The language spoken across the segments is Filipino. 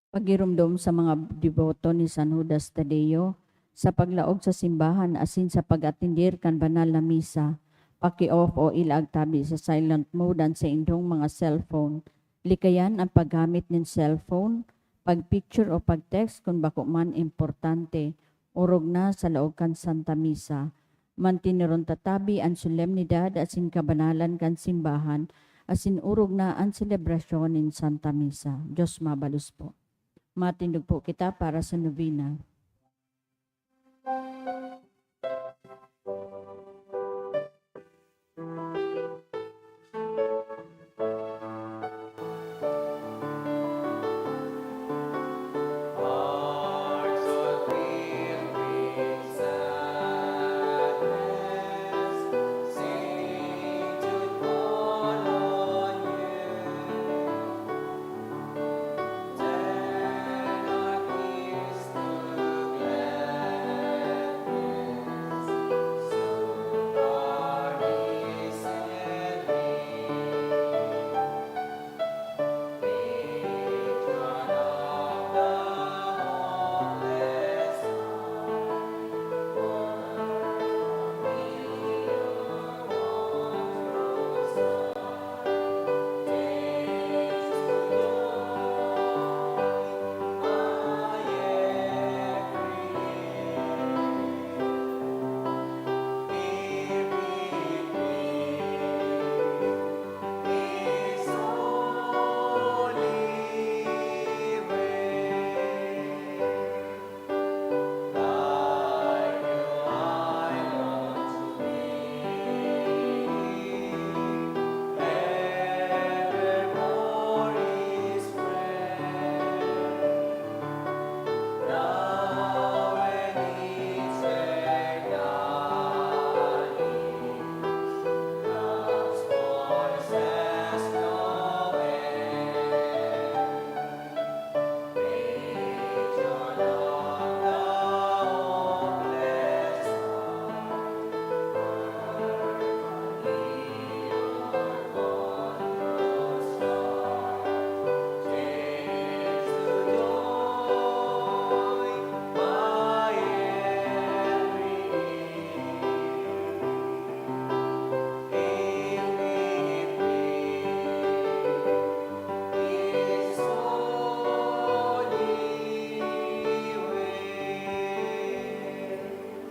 Pagirumdom sa mga deboto ni San Judas Tadeo sa paglaog sa simbahan asin sa pag-atindir kan banal na misa, paki-off o ilag tabi sa silent mode ang sa indong mga cellphone. Likayan ang paggamit ng cellphone, pag-picture o pag-text kung bako man importante, urog na sa laog kan Santa Misa. Mantiniron tatabi ang solemnidad asin kabanalan kan simbahan, asin urog na ang selebrasyon ng Santa Misa. Diyos mabalus po. Matindog po kita para sa novena.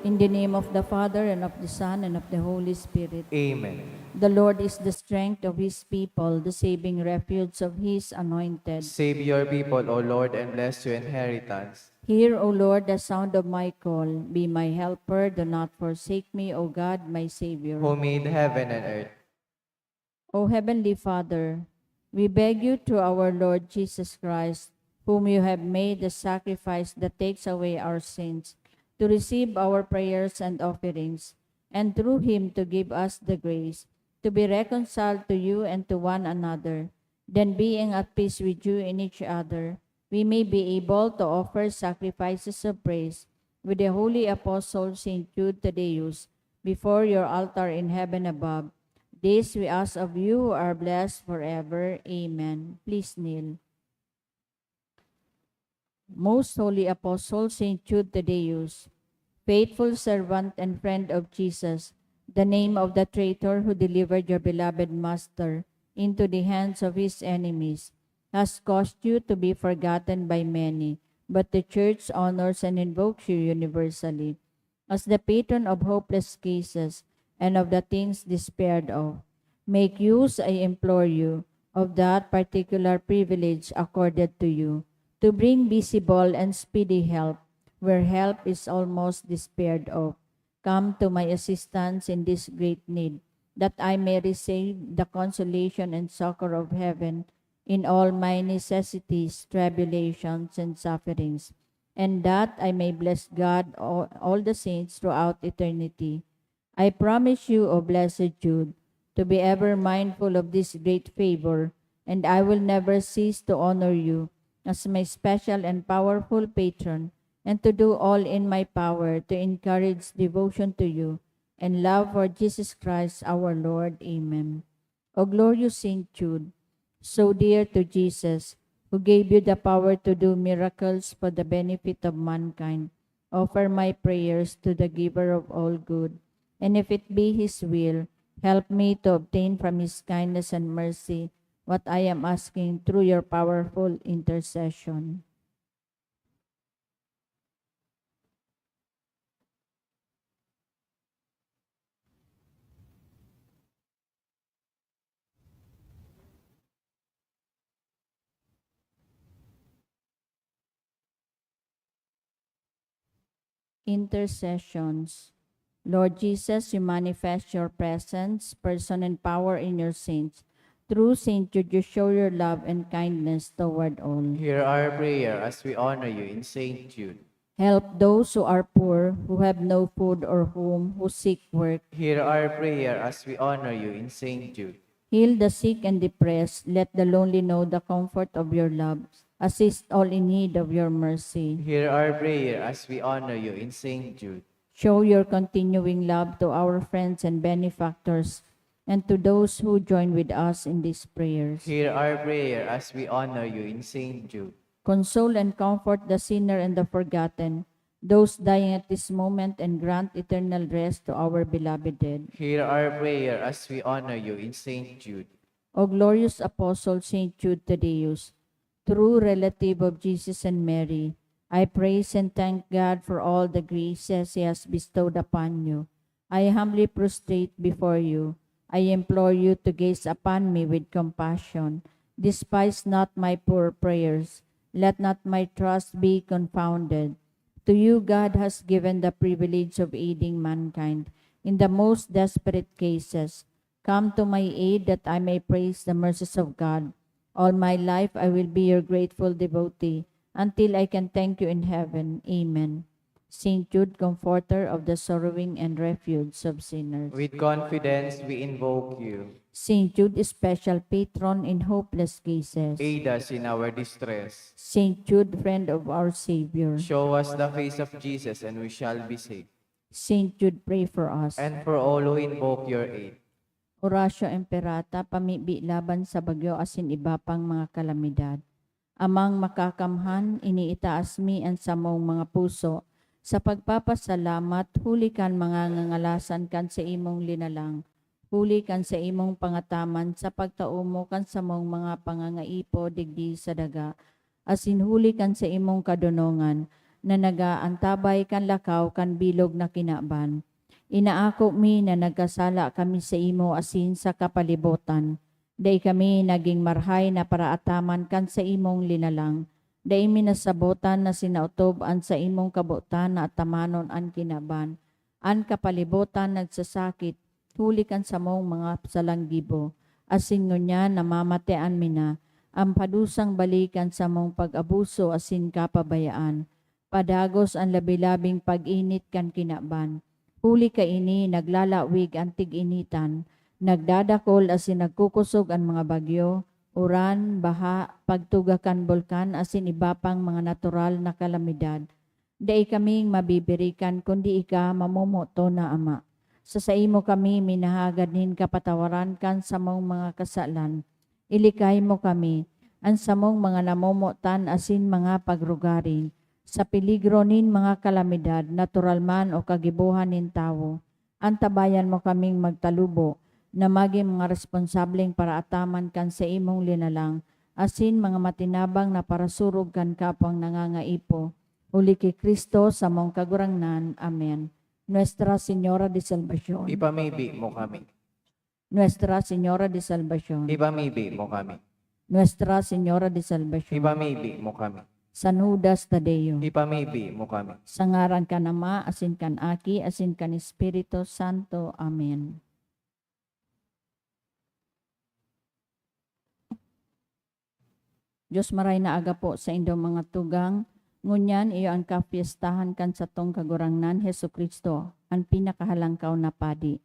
In the name of the Father, and of the Son, and of the Holy Spirit. Amen. The Lord is the strength of his people, the saving refuge of his anointed. Save your people, O Lord, and bless your inheritance. Hear, O Lord, the sound of my call. Be my helper, do not forsake me, O God, my Savior. Who made heaven and earth. O Heavenly Father, we beg you through our Lord Jesus Christ, whom you have made the sacrifice that takes away our sins, to receive our prayers and offerings, and through him to give us the grace to be reconciled to you and to one another. Then, being at peace with you and each other, we may be able to offer sacrifices of praise with the holy apostle Saint Jude Thaddeus before your altar in heaven above. This we ask of you who are blessed forever. Amen. Please kneel. Most Holy Apostle Saint Jude Thaddeus, faithful servant and friend of Jesus, the name of the traitor who delivered your beloved Master into the hands of his enemies, has caused you to be forgotten by many, but the Church honors and invokes you universally as the patron of hopeless cases and of the things despaired of. Make use, I implore you, of that particular privilege accorded to you, to bring visible and speedy help where help is almost despaired of. Come to my assistance in this great need, that I may receive the consolation and succor of heaven in all my necessities, tribulations, and sufferings, and that I may bless God, all the saints throughout eternity. I promise you, O blessed Jude, to be ever mindful of this great favor, and I will never cease to honor you as my special and powerful patron, and to do all in my power to encourage devotion to you and love for Jesus Christ our Lord. Amen. O glorious Saint Jude, so dear to Jesus, who gave you the power to do miracles for the benefit of mankind, offer my prayers to the giver of all good, and if it be his will, help me to obtain from his kindness and mercy what I am asking through your powerful intercession. Intercessions. Lord Jesus, you manifest your presence, person, and power in your saints. Through Saint Jude, you show your love and kindness toward all. Hear our prayer as we honor you in Saint Jude. Help those who are poor, who have no food or home, who seek work. Hear our prayer as we honor you in Saint Jude. Heal the sick and depressed. Let the lonely know the comfort of your love. Assist all in need of your mercy. Hear our prayer as we honor you in Saint Jude. Show your continuing love to our friends and benefactors and to those who join with us in these prayers. Hear our prayer as we honor you in Saint Jude. Console and comfort the sinner and the forgotten, those dying at this moment, and grant eternal rest to our beloved dead. Hear our prayer as we honor you in Saint Jude. O glorious Apostle Saint Jude Thaddeus, true relative of Jesus and Mary, I praise and thank God for all the graces He has bestowed upon you. I humbly prostrate before you. I implore you to gaze upon me with compassion. Despise not my poor prayers. Let not my trust be confounded. To you God has given the privilege of aiding mankind in the most desperate cases. Come to my aid that I may praise the mercies of God. All my life I will be your grateful devotee until I can thank you in heaven. Amen. Saint Jude, comforter of the sorrowing and refuge of sinners. With confidence we invoke you. Saint Jude, special patron in hopeless cases. Aid us in our distress. Saint Jude, friend of our Savior. Show us the face of Jesus and we shall be saved. Saint Jude, pray for us. And for all who invoke your aid. Horatio Imperata, pamibi laban sa bagyo asin iba pang mga kalamidad. Amang makakamhan, iniitaas mi ang samong mga puso, sa pagpapasalamat, huli kan mga ngangalasan kan sa imong linalang, huli kan sa imong pangataman sa pagtaumo kan sa mong mga pangangaipo digdi sa daga, asin huli kan sa imong kadunongan, na nagaantabay kan lakaw kan bilog na kinaban. Inaako mi na nagkasala kami sa imo asin sa kapalibutan. Day kami naging marhay na paraataman kan sa imong linalang. Day minasabotan na sinautob an sa imong kabutan na atamanon an kinaban. An kapalibutan nagsasakit, huli kan sa mong mga salanggibo. Asin ngunya namamatean mina, ang padusang balikan sa mong pag-abuso asin kapabayaan. Padagos ang labi-labing pag-init kan kinaban. Huli ka ini naglalawig ang tig-initan, nagdadakol asin nagkukusog ang mga bagyo, uran, baha, pagtugakan bulkan asin iba pang mga natural na kalamidad. Dai kaming mabibirikan kundi ika mamumuto na Ama. Sa imo kami minahagadnin kapatawaran kan sa mong mga kasalan. Ilikay mo kami, ang samong mga namumutan asin mga pagrugarin, sa peligro nin mga kalamidad, natural man o kagibuhan nin tao. Antabayan mo kaming magtalubo, na maging mga responsableng para ataman kan sa imong linalang, asin mga matinabang na parasurog kan kapang nangangaipo. Uli kay Kristo sa mong kagurangnan. Amen. Nuestra Señora de Salvación. Ipamibi mo kami. Nuestra Señora de Salvación. Ipamibi mo kami. Nuestra Señora de Salvación. Ipamibi mo kami. San Judas Tadeo. Ipamibi mo kami. Sa ngaran ka Ama, asin kan Aki, asin kan Espiritu Santo. Amen. Diyos maray na aga po sa inyong mga tugang, ngunyan iyo ang kapiestahan kan sa tong kagurangnan Hesu Kristo, ang pinakahalangkaw na padi.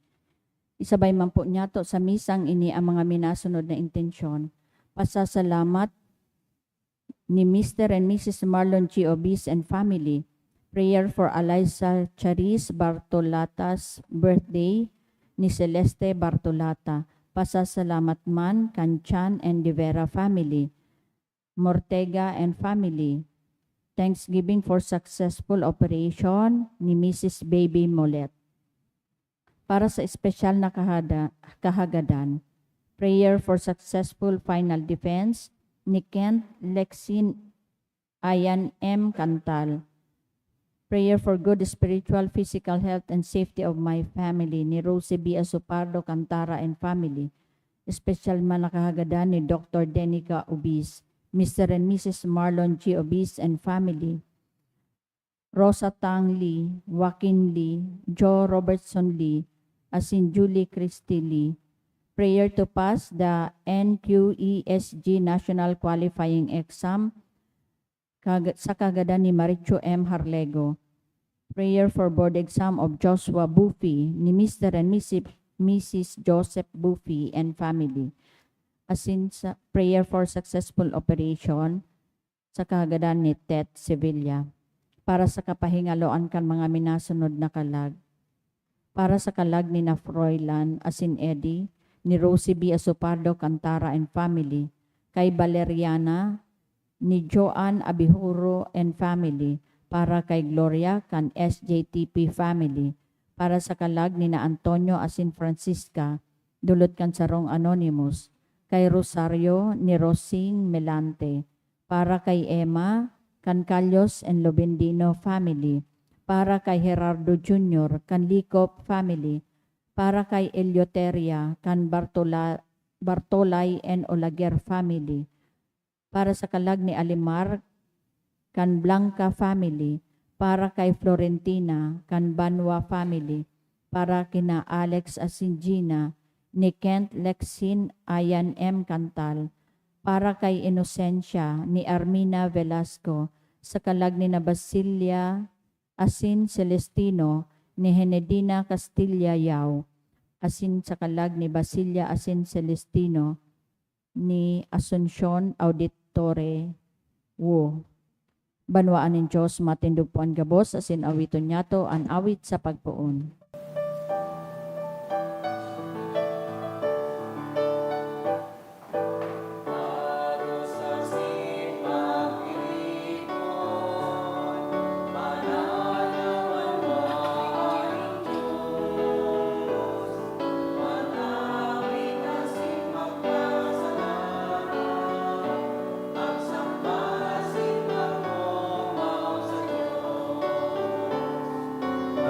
Isabay man po niya to sa misang ini ang mga minasunod na intensyon. Pasasalamat ni Mr. and Mrs. Marlon G. Obis and family. Prayer for Eliza Charis Bartolata's birthday ni Celeste Bartolata. Pasasalamat man kan Chan and De Vera family. Mortega and family. Thanksgiving for successful operation ni Mrs. Baby Molet. Para sa espesyal na kahagadan, prayer for successful final defense ni Kent Lexin Ayan M. Cantal. Prayer for good spiritual, physical health, and safety of my family ni Rosie B. Asupardo Cantara and family. Espesyal man na kahagadan ni Dr. Denica Ubis, Mr. and Mrs. Marlon G. Ubis and family. Rosa Tang Lee, Joaquin Lee, Joe Robertson Lee, as in Julie Christie Lee. Prayer to pass the NQESG National Qualifying Exam sa kagadan ni Maricho M. Harlego. Prayer for board exam of Joshua Buffy ni Mr. and Mrs. Joseph Buffy and family. As in sa prayer for successful operation sa kagadan ni Tet Sevilla. Para sa kapahingaloan kan mga minasunod na kalag. Para sa kalag ni na Froilan Asin Eddie, ni Rosie B. Asupardo Cantara and family, kay Valeriana, ni Joanne Abihuro and family, para kay Gloria kan SJTP family, para sa kalag ni na Antonio Asin Francisca, dulot kan sarong anonymous, kay Rosario ni Rosing Melante, para kay Emma, kan Calyos and Lobendino family, para kay Gerardo Jr., kan Likop family, para kay Eleuteria, kan Bartolay and Olaguer family, para sa kalag ni Alimar, kan Blanca family, para kay Florentina, kan Banwa family, para kina Alex Asingina, ni Kent Lexin Ayan M. Cantal, para kay Inocencia, ni Armina Velasco, sa kalag ni na Basilia Asin Celestino, ni Henedina Castilla Yao, asin sa kalag ni Basilia Asin Celestino, ni Asuncion Auditore Wu. Banwaan ng Diyos matindog po ang gabos, asin awiton niyato ang awit sa pagpuon.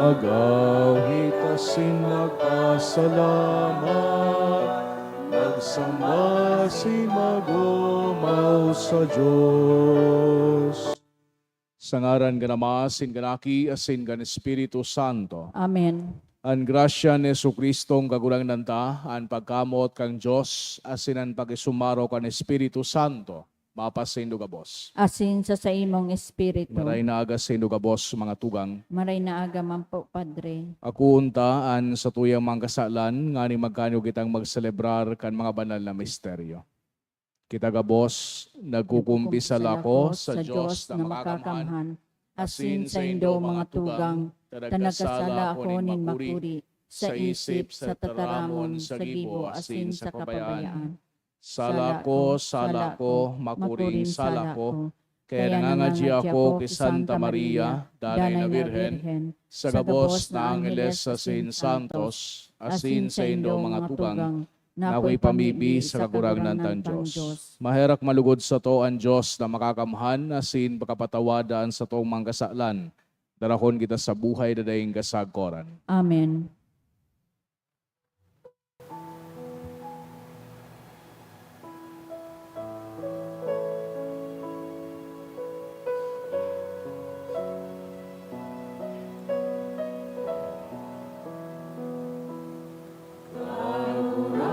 Agawit asin magpasalamat, magsamba si magumaw sa Diyos. Sa ngaran ka Ama, asin ganaki, asin gan Espiritu Santo. Amen. An grasya ni Jesucristo ang kagulang nanta, an pagkamot kang Diyos, asin ang pag-isumaro kan Espiritu Santo. Mapasindo ka, boss. Asin sa imong espiritu. Maray na aga sindo ka, boss, mga tugang. Maray na aga man po, Padre. Ako untaan sa tuyang mga kasalan, nga ni magkano kitang magselebrar kan mga banal na misteryo. Kita ka, boss, nagkukumpisal ako sa Diyos na makakamhan, asin sa indo mga tugang, tanagkasala ako nin makuri, sa isip, sa tataramon, sa gibo, asin sa kapabayaan. Sala ko, makuring sala ko, kaya nangangadji ako kay Santa Maria, Danay na Birhen, sa gabos na Angeles asin Santos, asin sa indo mga tugang, nakoy pamibi sa kagurangnan tan Diyos. Maherak malugod sa to ang Diyos na makakamhan, asin pakapatawadaan sa tong mga kasalan, darahon kita sa buhay dadaying kasagkoran. Amen. Kagurangan,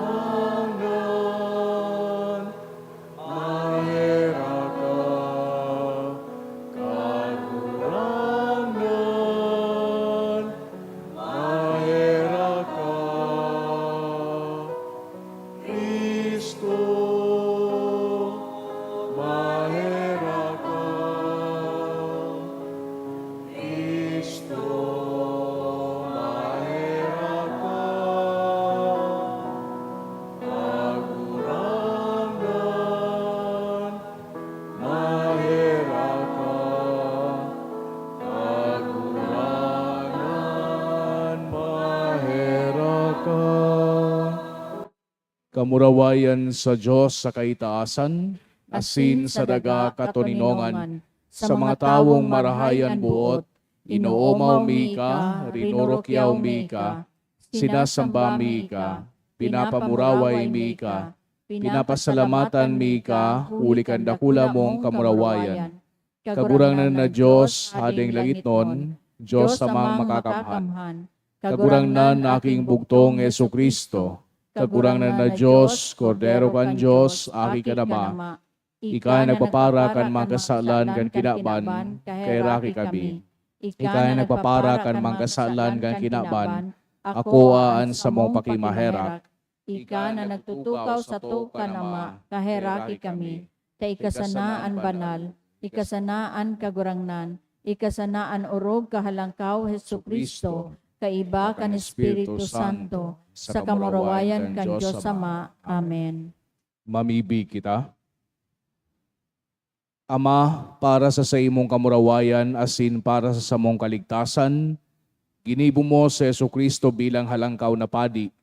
kamurawayan sa Diyos sa kaitaasan, asin sa daga katuninongan, sa mga tawong marahayan buot, inoomaw mi ka, rinurokyaw mi ka, sinasamba mi ka, pinapamuraway mi ka, pinapasalamatan mi ka, ulikan dakula mong kamurawayan. Kagurangnan na Diyos, hading langit nun, Diyos amang makakamhan. Kagurangnan na aking bugtong Jesu-Kristo, kagurangnan na Diyos, Kordero kan Diyos, aki kanama. Ika nagpapara kan mga kasalan kan kinaban, kay raki kami. Ika nagpapara kan mga kasalan kan kinaban, ako aan sa mong pakimaherak. Ika na nagtutukaw sa to kanama, kaheraki kami. Ta ikasanaan banal, ikasanaan kagurangnan, ikasanaan orog kahalangkaw Jesu-Kristo, kaiba kan Espiritu Santo, sa kamurawayan kan Diyos Ama. Amen. Mamibig kita. Ama, para sa imong kamurawayan, asin para sa samong kaligtasan, ginibo mo sa Jesu-Kristo bilang halangkaw na padi.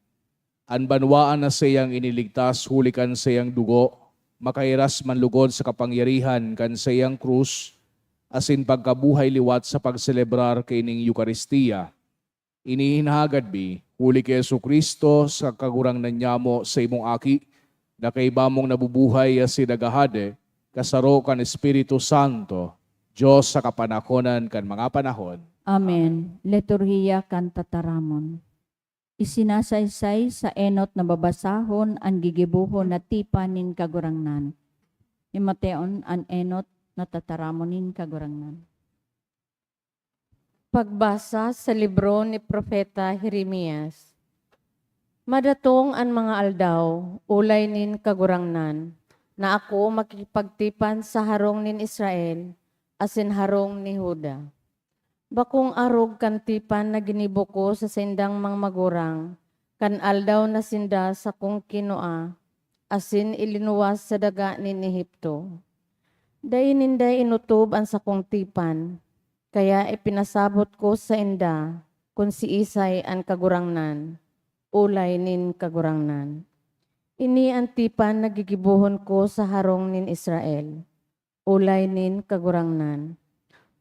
Anbanwaan na siyang iniligtas, hulikan siyang dugo, makairas manlugod sa kapangyarihan kan siyang krus, asin pagkabuhay liwat sa pagselebrar kining Eucharistia. Inihinahagad bi, huli kay Jesu-Kristo sa kagurangnan niya mo sa imong aki, na kay bamong nabubuhay si nagahade, kasaro kan Espiritu Santo, Diyos sa kapanahonan kan mga panahon. Amen. Liturhiya kan tataramon. Isinasaysay sa enot na babasahon ang gigibuhon na tipanin kagurangnan. Himateon an enot na tataramonin kagurangnan. Pagbasa sa libro ni Propeta Jeremias. Madatong an mga aldaw, ulay nin kagurangnan, na ako makipagtipan sa harong nin Israel, asin harong ni Huda. Bakong arog kan tipan na ginibo ko sa sindang mga magurang, kan aldaw na sinda sa kong kinoa, asin ilinuwas sa daga nin Ehipto. Day ninday inutob ang sakong tipan, kaya ipinasabot ko sa inda kung si Isay ang kagurangnan, ulay nin kagurangnan. Ini ang tipan na gigibuhon ko sa harong nin Israel, ulay nin kagurangnan.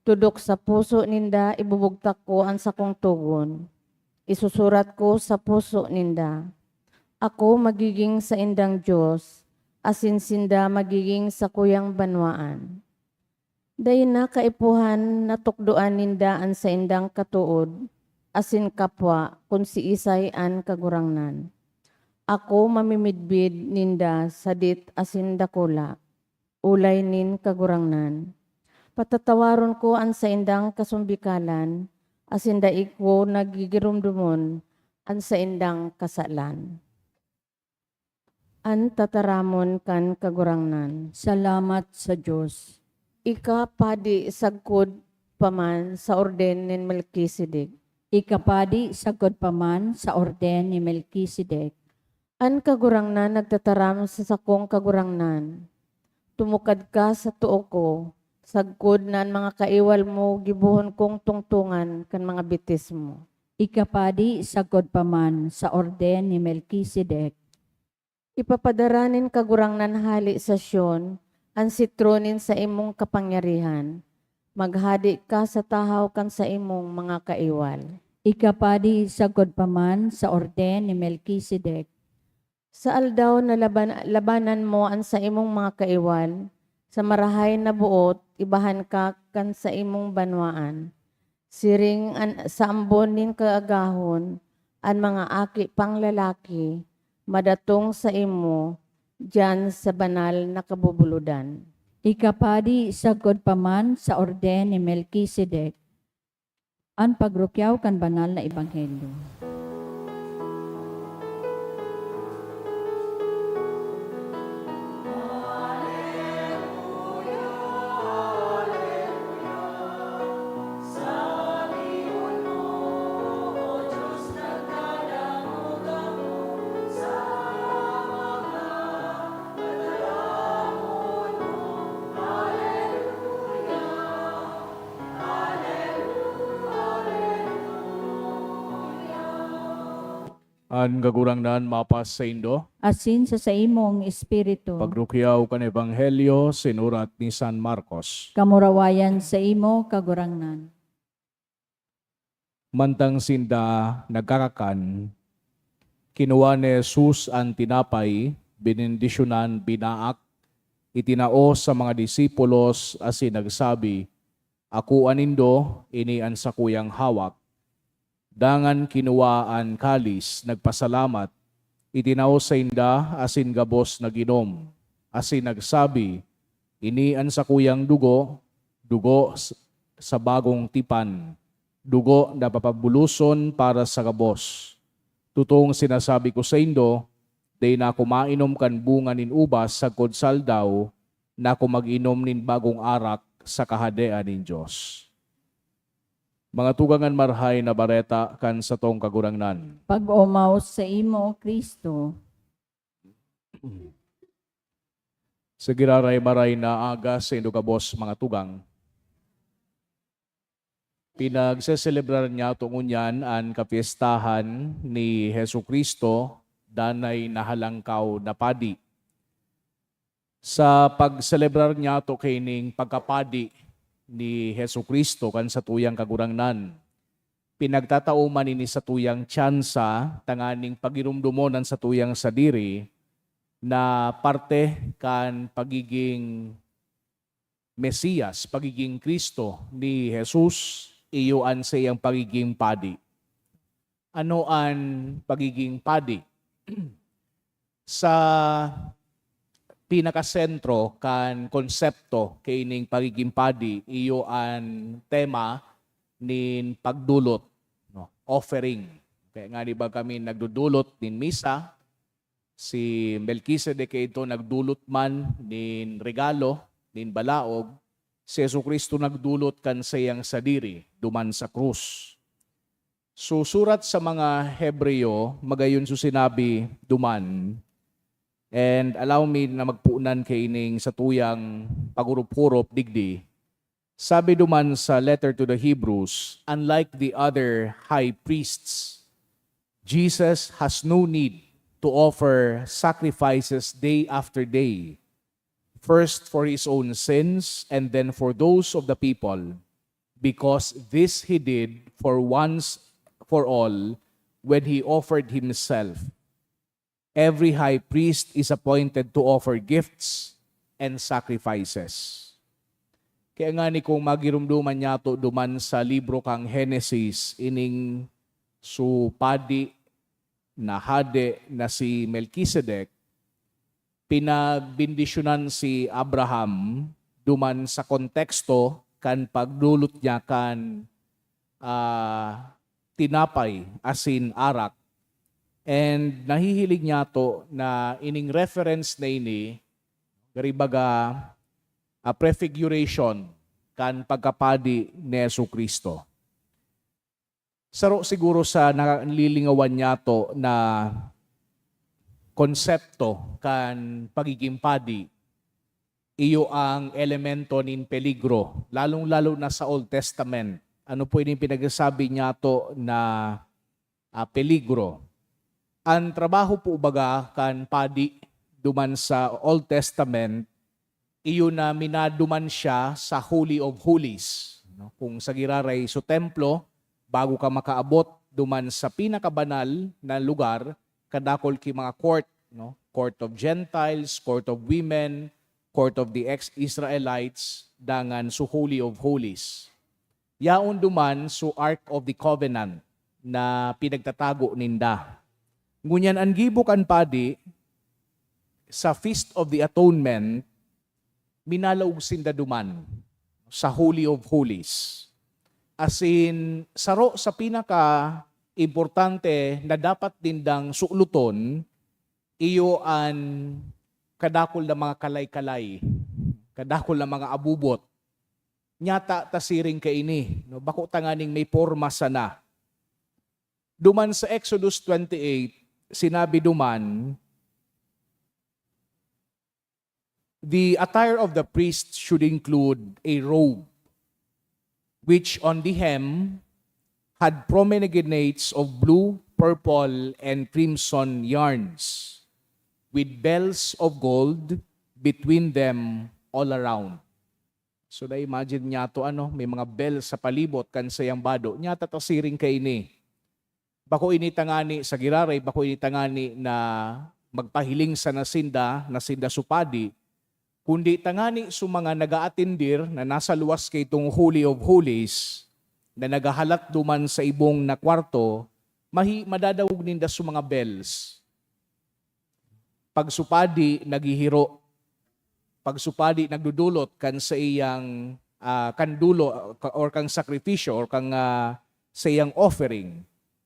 Tudok sa puso ninda ibubugtak ko ang sakong tugon. Isusurat ko sa puso ninda. Ako magiging sa indang Diyos, asin sinda magiging sa kuyang banwaan. Dayon na kaipuhan na tukdoan ninda an sa indang katuod, asin kapwa kung si Isay an kagurangnan. Ako mamimidbid ninda sadit asin dakula, ulay nin kagurangnan. Patatawaron ko an sa indang kasumbikalan, asin daig ko nagigirumdumon an sa indang kasalan. An tataramon kan kagurangnan. Salamat sa Diyos. Ika padi sagkod paman sa orden ni Melkisedek. Ikapadi sagod paman sa orden ni Melkisedek. An kagurangnan nagtataram sa sakong kagurangnan. Tumukad ka sa tuo ko, sagkod na ang mga kaiwal mo gibuhon kong tungtungan kan mga bitis mo. Ikapadi sagod paman sa orden ni Melkisedek. Ipapadaranin kagurangnan hali sa Sion, ang sitronin sa imong kapangyarihan. Maghadi ka sa tahaw kan sa imong mga kaiwal. Ikapadi sagod paman sa orden ni Melkisedek. Sa aldaw na labanan mo ang sa imong mga kaiwal, sa marahay na buot, ibahan ka kan sa imong banwaan. Siring sa ambon nin kaagahon, ang mga aki pang lalaki, madatong sa imo, diyan sa banal na kabubuludan. Ikapadi sagod paman sa orden ni Melkisedek. Ang pagrukyaw kan banal na ebanghelyo. An gagurangnan mapas sa Indo, asin sa imong espiritu, pagrukyaw kan Ebanghelyo sinurat ni San Marcos. kamurawayan sa imo kagurangnan. Mantang sinda nagkakakan, kinuha ni Jesus ang tinapay, binindisyonan, binaak, itinao sa mga disipulos asin nagsabi, Ako anindo, ini ang sakuyang hawak. Dangan kinuha ang kalis, nagpasalamat, itinao sa inda asin gabos naginom, asin nagsabi, Ini ang sakuyang dugo, sa bagong tipan, dugo na papabuluson para sa gabos. Tutong sinasabi ko sa indo, day na ako mainom kan bunga nin ubas sa kodsal daw, na ako mag-inom nin bagong arak sa kahadean nin Diyos. Mga tugangan marhay na bareta kan sa tong kagurangnan. Pag-umaw sa imo, Kristo, Sa giraray-maray na aga sa indo kabos mga tugang, pinagseselebrar niya tungunyan ang kapiestahan ni Hesu Kristo danay nahalangkaw na padi. Sa pagselebrar niya to kining pagkapadi ni Hesu Kristo kan sa tuyang kagurangnan, pinagtatauman ini sa tuyang tsansa tanganing pagirumdumonan sa tuyang sadiri na parte kan pagiging Mesiyas, pagiging Kristo ni Jesus, iyoan sa iyang pagiging padi. Ano ang pagiging padi? Sa pinakasentro kan konsepto kaining pagiging padi, iyo ang tema nin pagdulot, no? Offering. Kaya nga di ba kami nagdudulot nin misa, si Melchizedek ito nagdulot man nin regalo, nin balaog, si Jesucristo nagdulot kan sa iyang sadiri, duman sa krus. Susurat sa mga Hebreo, magayon so sinabi, duman, and allow me na magpuunan kaining sa tuyang pagurup-hurup digdi. Sabi duman sa letter to the Hebrews, unlike the other high priests, Jesus has no need to offer sacrifices day after day, first for his own sins and then for those of the people, because this he did for once for all when he offered himself. Every high priest is appointed to offer gifts and sacrifices. Kaya nga ni kung magirumduman niya to duman sa libro kang Genesis, ining supadi na hade na si Melchizedek, pinagbindisyonan si Abraham duman sa konteksto kan pagdulot niya kan tinapay asin arak. And nahihilig niya to na ining reference na ini, garibaga a prefiguration kan pagkapadi ni Yesu Kristo. Saro siguro sa nalilingawan niya to na konsepto kan pagiging padi, iyo ang elemento nin peligro, lalong-lalo na sa Old Testament. Ano po yung pinagsasabi niya to na peligro? Ang trabaho po baga kan padi duman sa Old Testament, iyo na minaduman siya sa Holy of Holies. No? Kung sa giraray so templo, bago ka makaabot duman sa pinakabanal na lugar, kadakol ki mga court, no? Court of Gentiles, Court of Women, Court of the ex-Israelites, dangan so Holy of Holies. Yaon duman so Ark of the Covenant na pinagtatago ninda. Ngunyan ang gibok ang padi, sa Feast of the Atonement, minalaog sinda duman sa Holy of Holies. As in, saro sa pinaka-importante na dapat dindang suluton, iyo ang kadakol na mga kalay-kalay, kadakol na mga abubot. Nyata tasiring kaini, no? Bako tanganing may porma sana. Duman sa Exodus 28, sinabi duman, the attire of the priest should include a robe, which on the hem had pomegranates of blue, purple, and crimson yarns, with bells of gold between them all around. So na-imagine niya to may mga bells sa palibot kan sayang bado. Niya tatasiring kay ini. Bako ini tangani sa giraray, bako ini tangani na magpahiling sa nasinda supadi, kundi tangani sa mga nag-aatindir na nasa luwas kay itong Holy of Holies, na nagahalat duman sa ibong na kwarto, madadawog ninda sa mga bells. Pagsupadi, naghihiro. Pagsupadi, nagdudulot kan sa iyang kandulo or kang sakripisyo or kang sa iyang offering.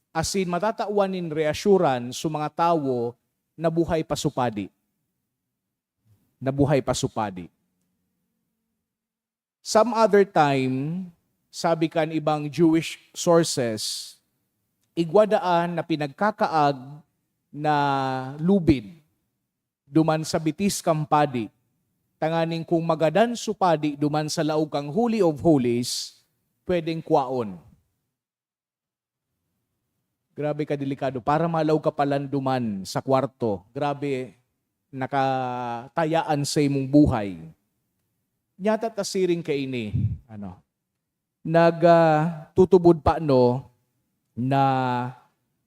As in, matatauanin reassurance sa mga tao na buhay pasupadi. Na buhay pasupadi. Some other time, sabi kan ibang Jewish sources, igwadaan na pinagkakaag na lubid duman sa bitis kampadi. Tanganing kung magadan supadi duman sa laog kang Holy of Holies, pwedeng kwaon. Grabe ka delikado. Para malaw ka palan duman sa kwarto. Grabe, nakatayaan sa imong buhay. Nyata tasiring ka ini. Nagtutubod pa na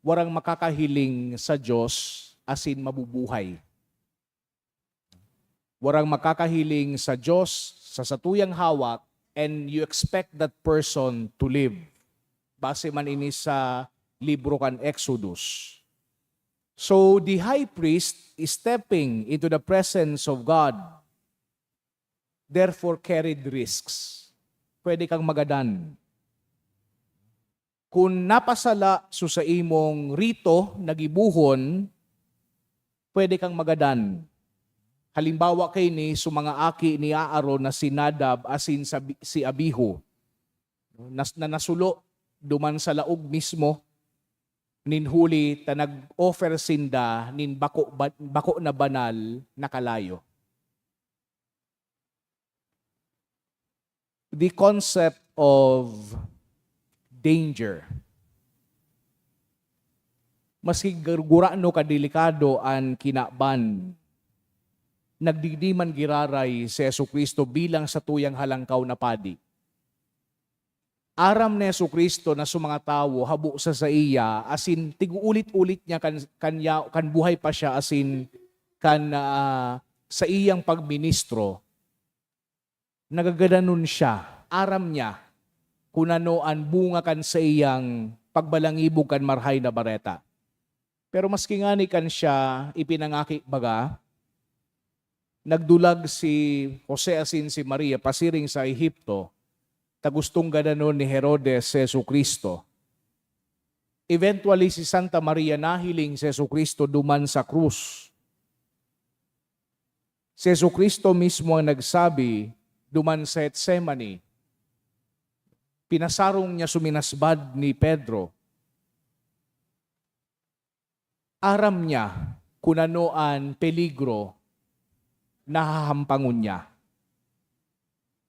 warang makakahiling sa Diyos asin mabubuhay. Warang makakahiling sa Diyos sa satuyang hawak and you expect that person to live. Base man ini sa libro kan Exodus. So the high priest is stepping into the presence of God, therefore carried risks. Pwede kang magadan. Kung napasala sa imong rito, nagibuhon, pwede kang magadan. Halimbawa kay ni sa mga aki ni Aaron na si Nadab asin si Abihu na nasulo duman sa laog mismo nin huli ta nag-offer sinda nin bako na banal na kalayo. The concept of danger. Maski gurano kadelikado ang kinaban, nagdidiman giraray si Jesucristo bilang sa tuyang halangkaw na padi. Aram ni Jesucristo na sa mga tao habo sa iya, asin tiguulit-ulit niya kan buhay pa siya, asin sa iyang pagministro, nagagadanon siya. Aram niya kung ano ang bunga kan sa iyang pagbalangibog kan marhay na bareta. Pero maski nga ni kan siya ipinangaki baga, nagdulag si Jose asin si Maria pasiring sa Ehipto, tagustong gadanon ni Herodes si Jesucristo. Eventually si Santa Maria nahiling si Jesucristo duman sa krus. Si Jesucristo mismo ang nagsabi duman sa Getsemani, pinasarong niya suminasbad ni Pedro. Aram niya kung ano ang peligro nahahampangon niya.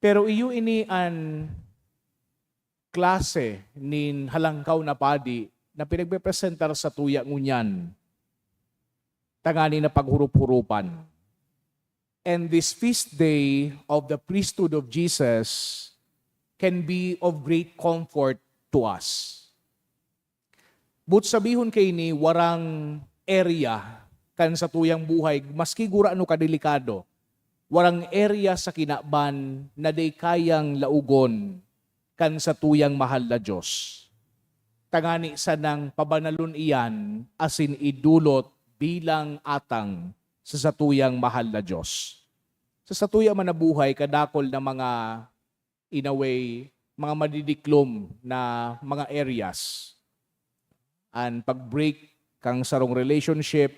Pero iyo ini an klase nin halangkaw na padi na pinagpepresentar sa tuya ngunyan. Tangani na paghurup-hurupan. And this feast day of the priesthood of Jesus can be of great comfort to us. But sabihon kay ni warang area kan sa tuyang buhay, maski gurano kadelikado, warang area sa kinaban na day kayang laugon kan sa tuyang mahal na Diyos. Tangani sa nang pabanalon iyan asin idulot bilang atang sa satuyang mahal na Diyos. Sa satuyang manabuhay, kadakol na mga, in a way, mga madidiklom na mga areas. Ang pag-break kang sarong relationship,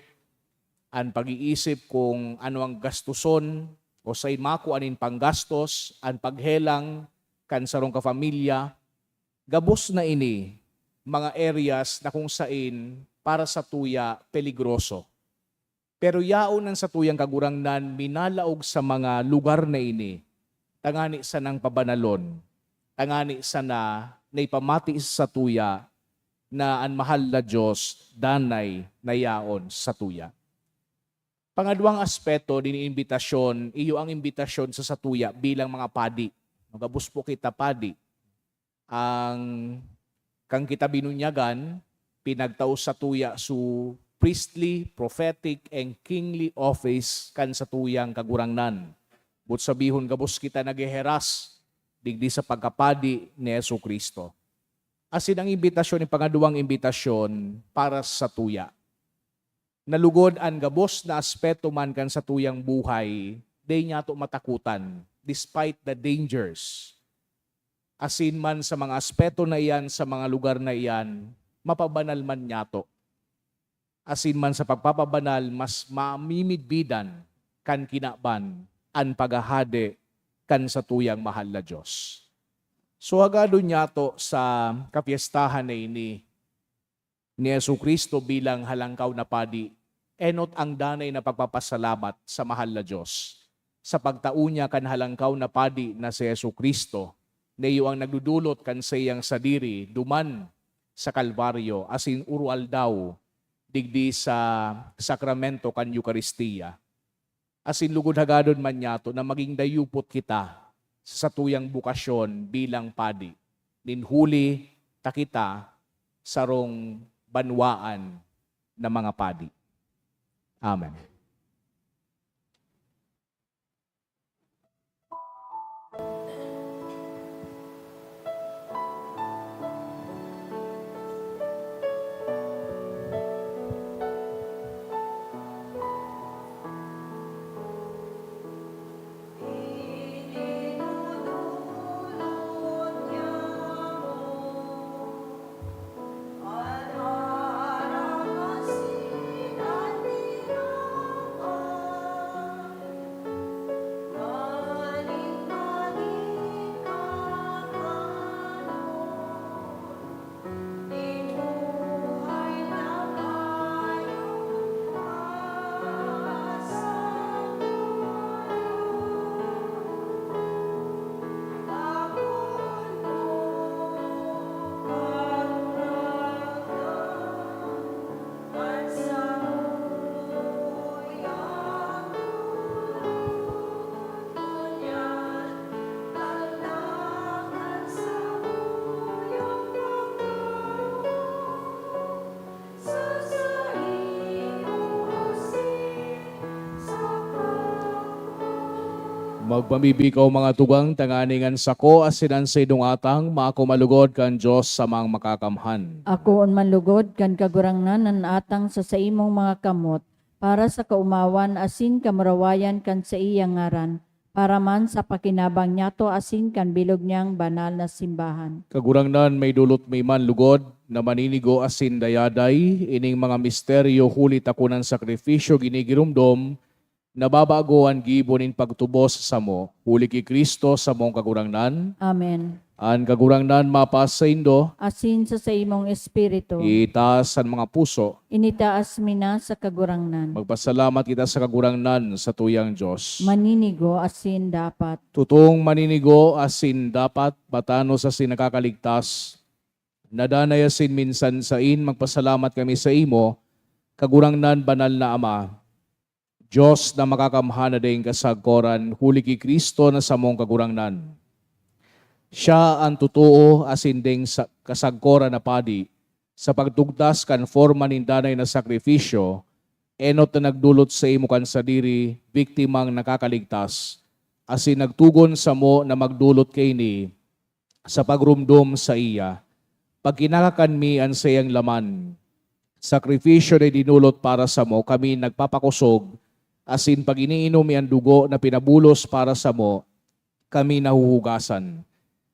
ang pag-iisip kung ano ang gastuson o sa imako anin panggastos, ang paghelang kan sarong kafamilya, gabos na ini mga areas na kung sain para sa tuya peligroso. Pero yaon ang sa tuyang kagurangnan minalaog sa mga lugar na ini, tangani sa nang pabanalon, tangani sa na naipamati sa tuya, na ang mahal na Diyos danay nayaon sa tuya. Pangadwang aspeto din imbitasyon, iyo ang imbitasyon sa satuya bilang mga padi. Magabus po kita padi. Ang kang kita binunyagan, pinagtao sa tuya su priestly, prophetic, and kingly office kan sa tuyang kagurangnan. But sabihon gabus kita nageheras digdi sa pagkapadi ni Yesu Kristo. Asin ang imbitasyon, yung pangaduwang imbitasyon para sa tuya. Nalugod ang gabos na aspeto man kan sa tuyang buhay, di niya to matakutan despite the dangers. Asin man sa mga aspeto na iyan, sa mga lugar na iyan, mapabanal man niya to. Asin man sa pagpapabanal, mas mamimidbidan kan kinaban an pagahade kan sa tuyang mahal na Diyos. So agado niya to sa kapiestahan na ini ni Yesu Kristo bilang halangkaw na padi, enot ang danay na pagpapasalamat sa mahal na Diyos. Sa pagtao niya kan halangkaw na padi na si Yesu Kristo, na iyo ang nagdudulot kan sa iyang sadiri, duman sa Kalbaryo, asin urual daw, digdi sa sakramento kan Eucharistia. Asin lugod hagadon man niya to na maging dayupot kita sa tuyang bukasyon bilang padi. Ninhuli takita sarong banwaan na mga padi. Amen. Magpamibikaw mga tugang tanganingan sako asinan sa idong atang makumalugod kan Diyos sa mga makakamhan. Ako on manlugod kan kagurangnan nan atang sa imong mga kamot para sa kaumawan asin kamurawayan kan sa iyang ngaran para man sa pakinabang niyato asin kan bilog niyang banal na simbahan. Kagurangnan may dulot may man lugod na maninigo asin dayaday ining mga misteryo huli takunan sakripisyo ginigirumdom nababagoan gibonin pagtubos sa mo huli ki Kristo sa mong kagurangnan. Amen. An kagurangnan mapas sa indo Asin sa imong espiritu, itaas ang mga puso. initaas mina sa kagurangnan. Magpasalamat kita sa kagurangnan sa tuyang Diyos. Maninigo asin dapat. Tutong maninigo asin dapat matano sa sinakakaligtas. Nadanay asin minsan sa magpasalamat kami sa imo, kagurangnan banal na Ama. Diyos na makakamhana ding kasagkoran, huli ki Kristo na sa mong kagurangnan. Siya ang totoo asin ding kasagkoran na padi, sa pagtugtas kan forma nindanay na sakripisyo, enot na nagdulot sa imo kan sadiri, biktimang nakakaligtas, asin nagtugon sa mo na magdulot kay ni, sa pagrumdom sa iya, pag kinakakan mi ang sayang laman, sakripisyo na dinulot para sa mo, kami nagpapakusog, asin pag iniinom ang dugo na pinabulos para sa mo, kami nahuhugasan.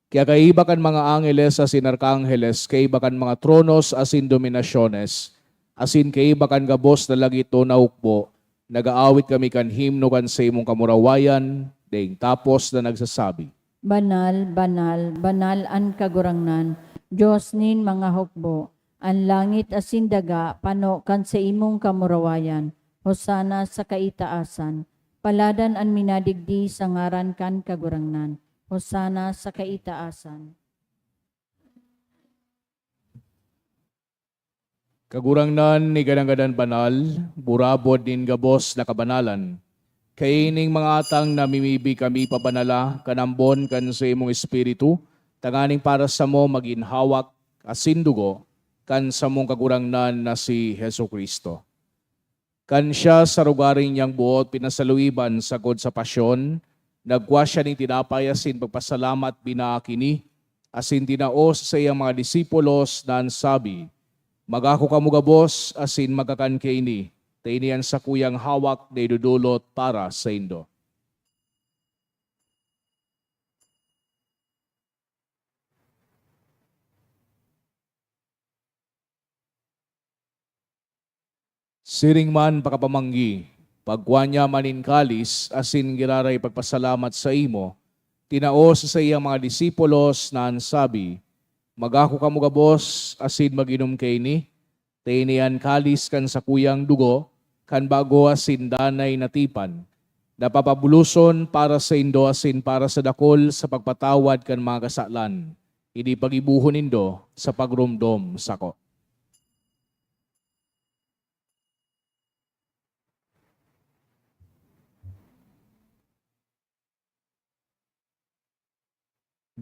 Kaya kaibakan mga angeles asin arkangheles, kaibakan mga tronos asin dominasyones, asin kaibakan gabos na lagito na hukbo, nag-aawit kami kan himno kan sa imong kamurawayan, ding tapos na nagsasabi, Banal, banal, banal an kagurangnan, Diyos nin mga hukbo, ang langit asin daga, pano kan sa imong kamurawayan, Hosana sa kaitaasan, paladan an minadigdi sa ngaran kan kagurangnan, Hosana sa kaitaasan. Kagurangnan ni ganang-gadan banal, burabod din gabos na kabanalan. Kaining mga atang namimibi kami pabanala, kanambon kan sa imong espiritu, tanganing para sa mo maginhawak asindugo, kan sa mong kagurangnan na si Heso Kristo. Kan siya sa rugaring niyang buot pinasaluiban sagod sa pasyon, nagwa siya ning tinapay asin pagpasalamat binaakini, asin tinaos sa iyang mga disipulos na sabi, magako kamo gabos asin magakan kaini, tainian sa kuyang hawak na idudulot para sa indo. Siring man pakapamanggi, pagkuanya manin kalis, asin giraray pagpasalamat sa imo, tinaos sa iyang mga disipulos na sabi, magako kamo gabos asin maginom kaini, tainian kalis kan sa kuyang dugo, kan bago asin danay natipan, napapabuluson para sa indo asin para sa dakol sa pagpatawad kan mga kasalan, hindi pagibuhon indo sa pagrumdom sako.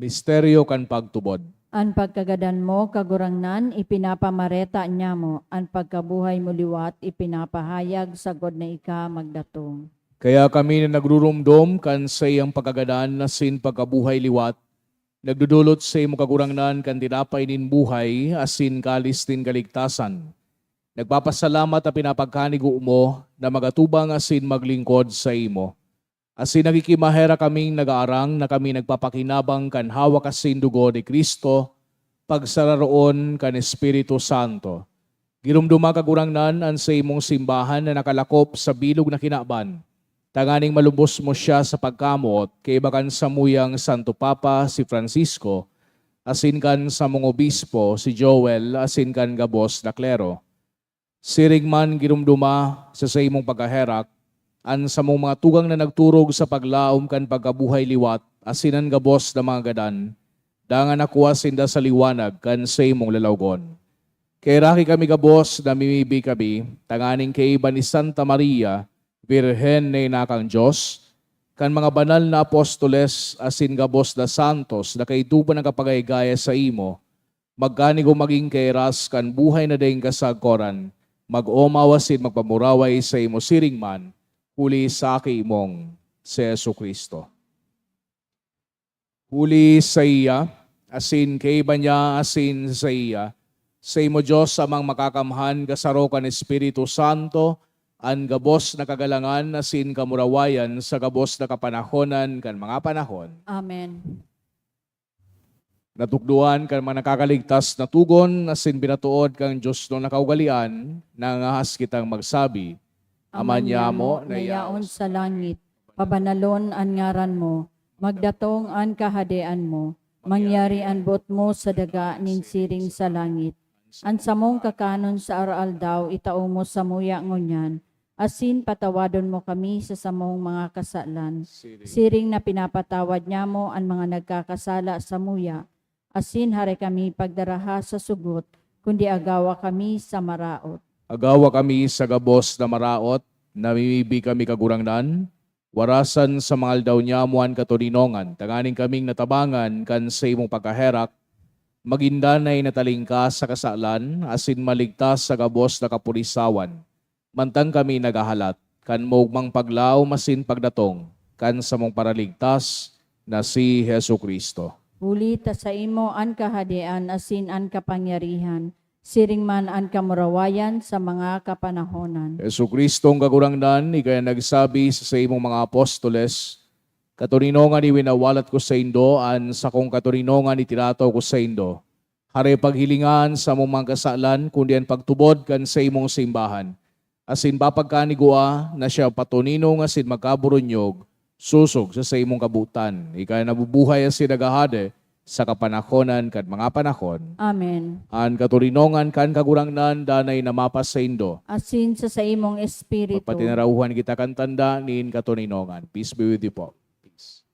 Misteryo kan pagtubod. An pagkagadan mo, kagurangnan, ipinapamareta niya mo. An pagkabuhay mo liwat, ipinapahayag sagod na ika magdatong. Kaya kami na nagrurumdom kan sa iyang pagkagadan na sin pagkabuhay liwat, nagdudulot sa iyong kagurangnan kan tinapay nin buhay, asin kalis din kaligtasan. Nagpapasalamat at pinapagkanigo mo na magatubang asin maglingkod sa imo. Asin nagikimahera kaming nag-aarang na kami nagpapakinabang kan hawak asin dugo ni Kristo, pagsararoon kan Espiritu Santo. Girumduma kagurangnan an sa imong simbahan na nakalakop sa bilog na kinaban. Tanganing malubos mo siya sa pagkamot kay bakan sa muyang Santo Papa si Francisco, asin kan sa mong obispo si Joel, asin kan gabos na klero. Siring man girumduma sa imong pagkaherak, an sa mong mga tugang na nagturog sa paglaom kan pagkabuhay liwat, asinan gabos na mga gadan, dangan nakuha sinda sa liwanag kan sa imong lalawgon. Kay raki kami gabos na mimibi kami, tanganing kay iba ni Santa Maria, Birhen na inakang Diyos, kan mga banal na apostoles asin gabos na santos na kay tupa ng kapagaygaya sa imo, magkanigo maging kay ras kan buhay na dayang kasagkoran, mag-omawasin magpamuraway sa imo siring man, huli sa imong si Yesu Kristo. Huli sa iya, asin kay iba niya, asin sa iya, sa imo Diyos amang makakamhan kasaro kan Espiritu Santo, an gabos na kagalangan, asin kamurawayan sa gabos na kapanahonan kan mga panahon. Amen. Natukduan kan mga nakakaligtas na tugon, asin binatuod kang Diyos no nakaugalian, nangahas kitang magsabi, Ama niya mo, nayaon sa langit, pabanalon an ngaran mo, magdatong an kahadean mo, mangyari an bot mo sa daga nin siring sa langit. An samong kakanon sa aral daw, itao mo sa muya ngunyan, asin patawadon mo kami sa samong mga kasalan. Siring na pinapatawad niya mo an mga nagkakasala sa muya, asin hare kami pagdaraha sa sugot, kundi agawa kami sa maraot. Agawa kami sa gabos na maraot, namimibi kami kagurangnan, warasan sa mga aldaw niya muan katuninongan, tanganing kaming natabangan kan sa imong pagkaherak, magindanay natalingka sa kasalan, asin maligtas sa gabos na kapurisawan. Mantang kami nagahalat, kan mugmang paglaw masin pagdatong, kan sa mong paraligtas na si Hesu Kristo. Huli ta sa imo an kahadean, asin an kapangyarihan, siring man an kamurawayan sa mga kapanahonan. Hesu Kristong kagurangnan, ikaya nagsabi sa imong mga apostoles, katuninongan iwinawalat ko sa indo, an sa kong katuninongan itirataw ko sa indo. Hare paghilingan sa mong mga kasalan, kundi ang pagtubod kan sa imong simbahan. Asin papagkanigua na siya patuninong asin magkaburunyog, susog sa imong kabutan. Ikaya nabubuhay asin nagahade, sa kapanahonan kan mga panahon. Amen. An katurinongan kan kagurangnan danay namapas sa indo. Asin sa imong espiritu. Pagpatinarauhan kita kan tanda niin katurinongan. Peace be with you po. Peace.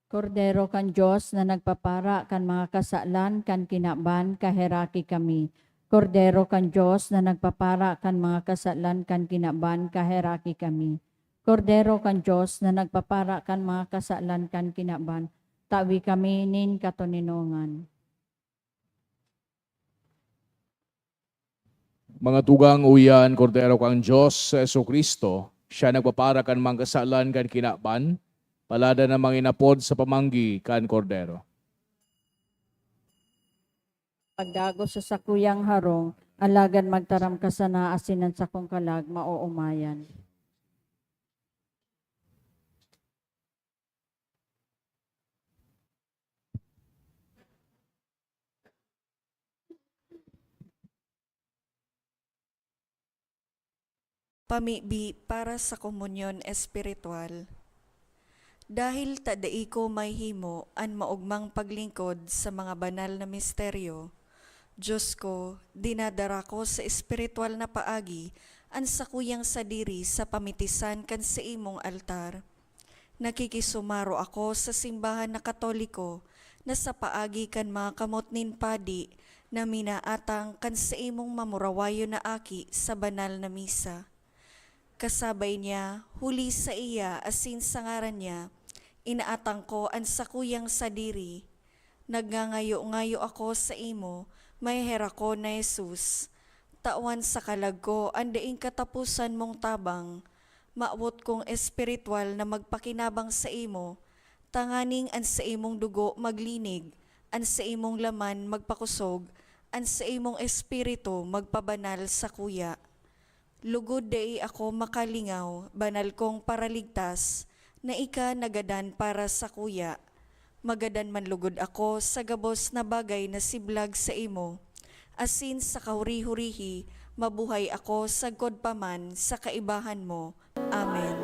Kordero kan Diyos na nagpapara kan mga kasalan kan kinaban kaheraki kami. Kordero kan Diyos na nagpapara kan mga kasalan kan kinaban, kaheraki kami. Kordero kan Diyos na nagpapara kan mga kasalan kan kinaban, tawi kami nin katoninongan. Mga tugang uyan, Kordero kang Diyos sa Kristo, siya nagpapara kan mga kasalan kan kinaban, palada na manginapod sa pamanggi kan Kordero. Pagdago sa sakuyang harong, alagan magtaram ka sana asinan sa kong kalag, mauumayan. Pamibi para sa komunyon espiritual. Dahil tadai ko may himo an maugmang paglingkod sa mga banal na misteryo, Diyos ko, dinadara ko sa espiritual na paagi an sakuyang sadiri sa pamitisan kan sa imong altar. Nakikisumaro ako sa simbahan na Katoliko na sa paagi kan mga kamotnin padi na minaatang kan sa imong mamurawayo na aki sa banal na misa. Kasabay niya, huli sa iya asin sa ngaran niya, inaatang ko ang sakuyang sadiri. Nagngangayo-ngayo ako sa imo, may hera ko na Jesus. Tawan sa kalag ko, ang daing katapusan mong tabang. Maawot kong espiritual na magpakinabang sa imo, tanganing ang sa imong dugo maglinig, ang sa imong laman magpakusog, ang sa imong espiritu magpabanal sa kuya. Lugod dai ako makalingaw, banal kong paraligtas, na ika nagadan para sa kuya. Magadan man lugod ako sa gabos na bagay na siblag sa imo. Asin sa kahuri-hurihi, mabuhay ako sa godpaman sa kaibahan mo. Amen.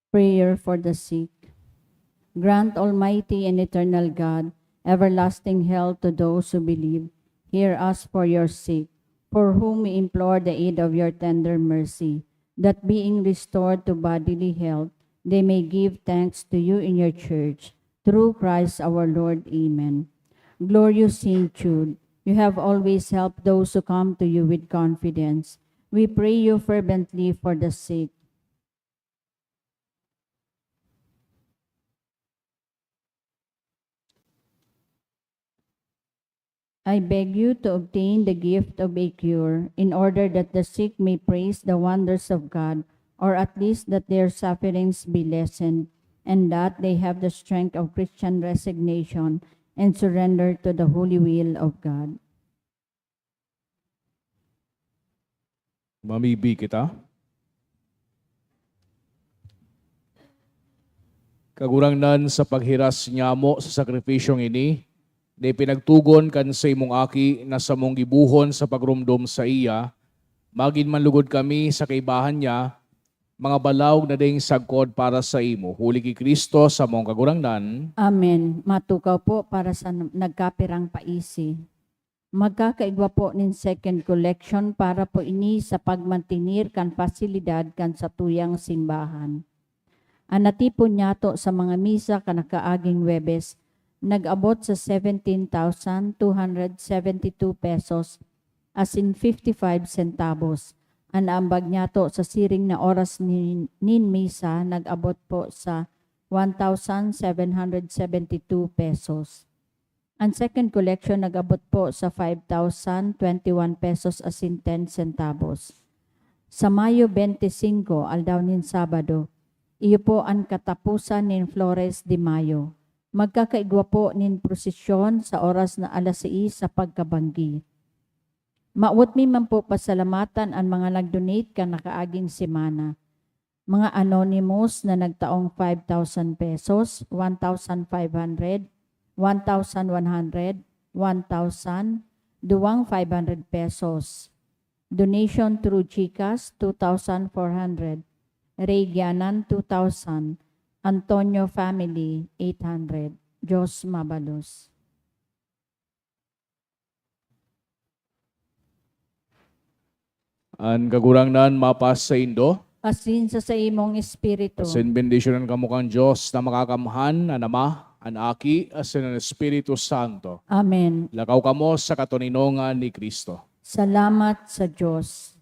Prayer for the sick. Grant, Almighty and eternal God, everlasting health to those who believe. Hear us for your sake, for whom we implore the aid of your tender mercy, that being restored to bodily health, they may give thanks to you in your church. Through Christ our Lord. Amen. Glorious Saint Jude, you have always helped those who come to you with confidence. We pray you fervently for the sick. I beg you to obtain the gift of a cure, in order that the sick may praise the wonders of God, or at least that their sufferings be lessened, and that they have the strength of Christian resignation and surrender to the holy will of God. Mamibi kita. Kagurangnan sa paghiras niya mo sa sakripisyong ini, na pinagtugon kan sa imong aki na sa mong gibuhon sa pagrumdom sa iya, magin manlugod kami sa kaibahan niya, mga balawg na ding sagkod para sa imo. Huli ki Kristo sa mong kagurangnan. Amen. Matukaw po para sa nagkapirang paisi. Magkakaigwa po nin second collection para po ini sa pagmantinir kan pasilidad kan sa tuyang simbahan. Anatipon niyato sa mga misa kanakaaging Webes, nag-abot sa 17,272 pesos as in 55 centavos. Ang ambag niyato sa siring na oras nin misa, nag-abot po sa 1,772 pesos. Ang second collection nag-abot po sa 5,021 pesos as in 10 centavos. Sa Mayo 25, aldaw nin Sabado, iyo po ang katapusan nin Flores de Mayo. Magkakaigwa po nin prosesyon sa oras na alas 6 sa pagkabanggi. Maut mi man po pasalamatan ang mga nag-donate ka nakaaging semana. Mga anonymous na nagtaong 5,000 pesos, 1,500, 1,100, 1,000, duwang 500 pesos. Donation through GCash, 2,400. Ray Gianan, 2,000. Antonio Family, 800. Diyos Mabalos. Ang kagurangnan mapas sa Indo, Asin sa imong espiritu. asin bendisyonan kamo kang Diyos na makakamhan, ang Ama, ang Aki, asin ang Espiritu Santo. Amen. Lakaw kamo sa katuninongan ni Kristo. Salamat sa Diyos.